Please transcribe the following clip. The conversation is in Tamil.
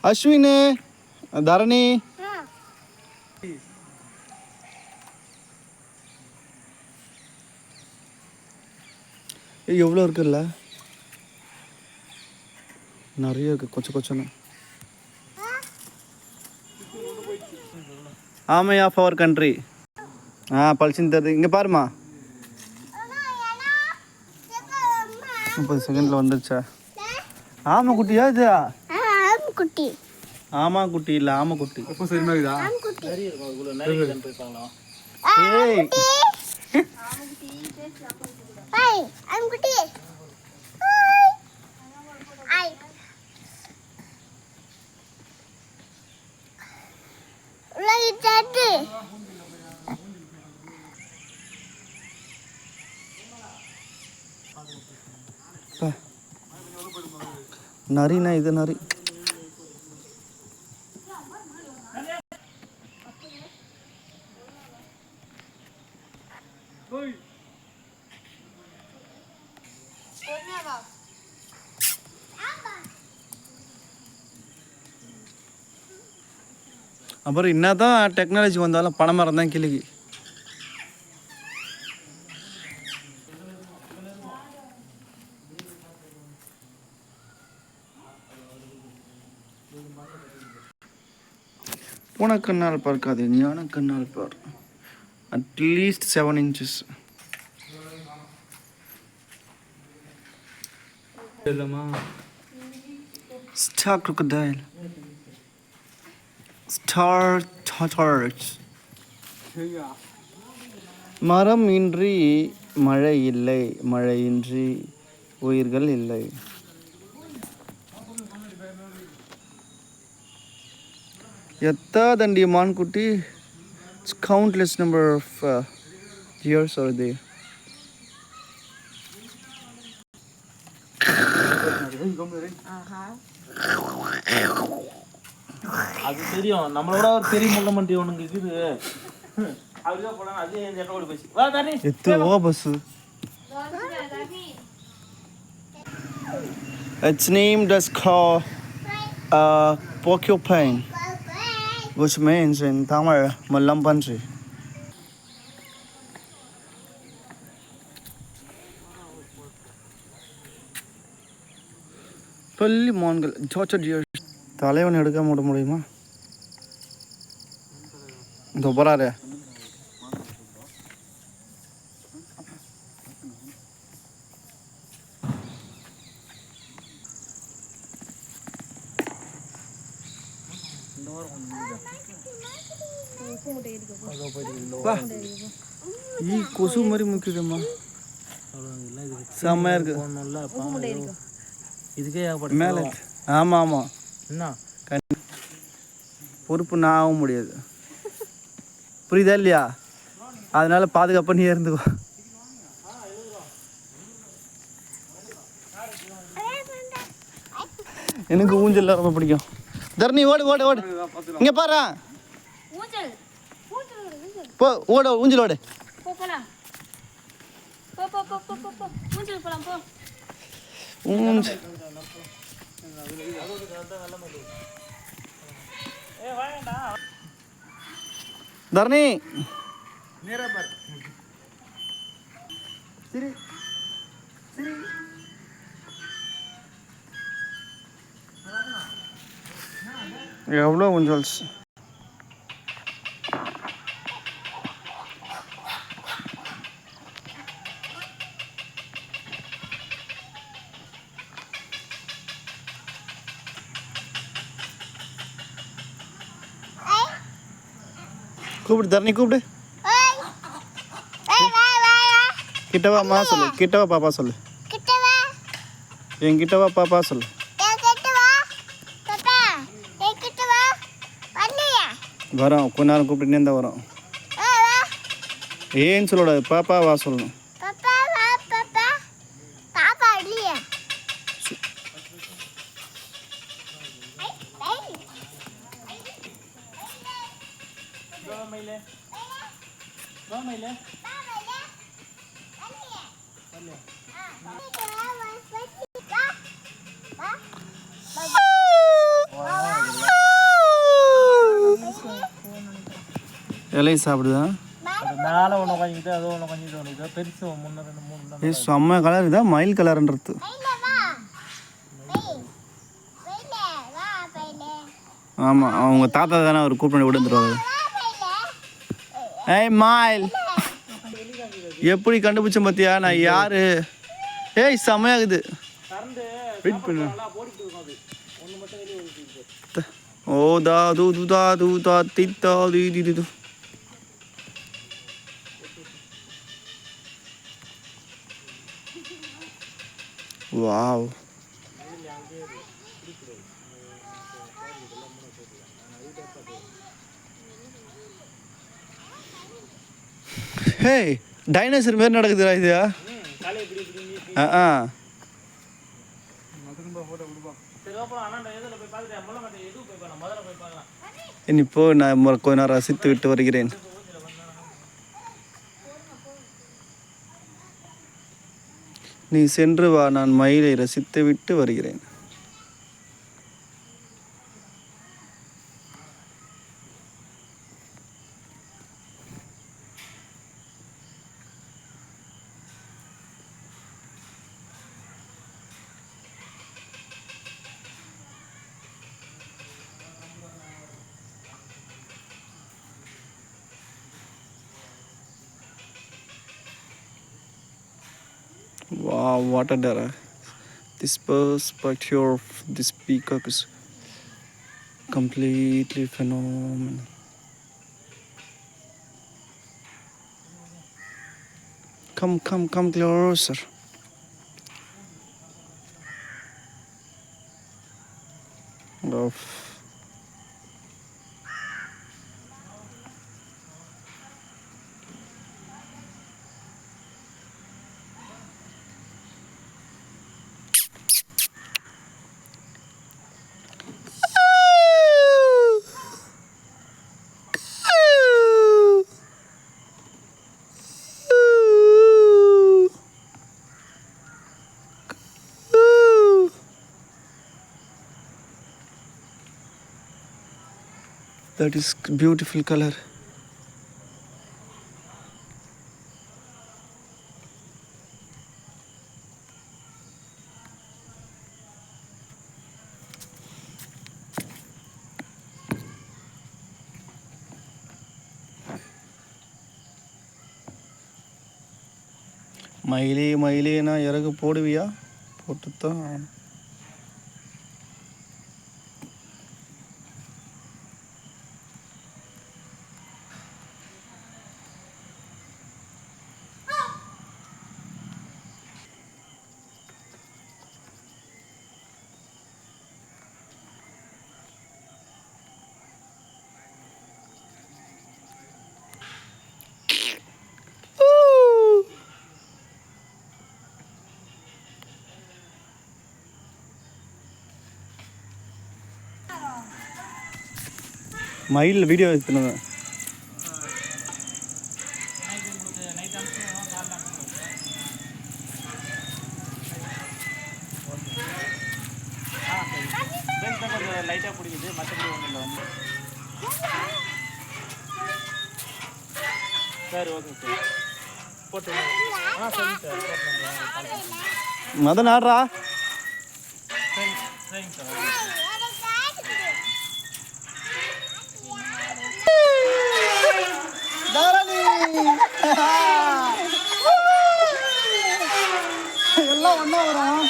அஸ்வின், தரணி, எவ்வளோ இருக்குல்ல, நிறைய இருக்கு கொச்ச கொச்சன்னு. ஆமையா ஆஃப் அவர் கண்ட்ரி. பளிச்சுன்னு தருது. இங்கே பாருமா, 30 செகண்டில் வந்துருச்சா? ஆமை குட்டியா இது? குட்டி. ஆமா குட்டி இல்லை, ஆமை குட்டி. எப்போ சரிமா இருக்குதா? ஏய் நரிண்ணா, இது நரி. அப்புறம் என்னதான் டெக்னாலஜி வந்தாலும் பனைமரம் தான் கிளிக்கு. பூனை கண்ணால் பார்க்காது, ஞான கண்ணால் பார். At least 7 inches. Star crocodile. Star tortoise. மரம் இன்றி மழை இல்லை, மழையின்றி உயிர்கள் இல்லை. எத்தாதண்டி மான்குட்டி. Countless number of years are there. அது தெரியும், நம்மளோட ஒரு பெரிய முள்ள மண்டி ஒன்று இருக்குது. அதுதான் போனாங்க, அதே எந்த இடத்துல ஓடி போச்சு. வா தண்ணி எத்தோ bus. Its name is called porcupine, which means in Tamil Mallampanchi. பள்ளி மான்கள், tortured deer. தலைவன் எடுக்க முடியுமா? இந்த போறாரு. கொசு மாதிரி முக்கியமா செம்மையா இருக்கு. இதுக்கே மேலே. ஆமாம் ஆமாம், என்ன பொறுப்பு நான் ஆக முடியாது, புரியுதா இல்லையா? அதனால பாதுகாப்பாக நீ இருந்துக்கோ. எனக்கு ஊஞ்சல் ரொம்ப பிடிக்கும். தரணி ஓடு ஓடு ஓடு, இங்கே பாரு. போ ஓடு, ஊஞ்சல் ஓடு. ஊஞ்சல் தரணி சரி சரி. எவ்வளோ ஊஞ்சல்ஸ். கூப்பிடு தரணி, கூப்பிடு. கிட்டவா அம்மா சொல்லு, கிட்டவா பாப்பா சொல்லு, என் கிட்டவா பாப்பா சொல்லு. வரோம், கொஞ்ச நேரம் கூப்பிட்டுனே தான் வரோம். ஏன்னு சொல்லக்கூடாது, பாப்பா வா சொல்லணும். இலையை சாப்பிடுதா? அது மேலே ஒன்று உட்காந்துக்கிட்டு அது ஒன்று உட்காந்துட்டு ஒன்று இது பெருசு 3 2 3 ஏ செம்ம கலர் இதா மயில் கலர்ன்றது. ஆமாம் அவங்க தாத்தா தானே அவர் கூப்பிட்டு விடுந்துருவாரு. ஏய் மயில் எப்படி கண்டுபிடிச்ச பார்த்தியா நான் யாரு? ஏய் செம்மையாகுது. வெயிட் பண்ணு. ஓ தா தூ தூ தா தூ தா தித்தா தி தி தி. வாவ். ஹே டைனோசர் மாரி நடக்குதுடா இது. இப்போ நான் கொஞ்ச நேரம் ரசித்து விட்டு வருகிறேன். நீ சென்று வா, நான் மயிலை ரசித்து விட்டு வருகிறேன். Wow, what a dara. This perspective of this peacock is completely phenomenal. Come closer. Oh. That is beautiful color. மயிலே நான் இறகு போடுவியா? போட்டுத்தான். மயில் வீடியோ எடுத்துனேன். லைட்டாக பிடிக்குது, மற்றபடி ஒன்றும் இல்லை வந்து. சரி ஓகே சார் போட்டு. சரி சார் மதன் ஆடுறா. சரிங்க சார். எல்லாம் ஒன்றா வரும்.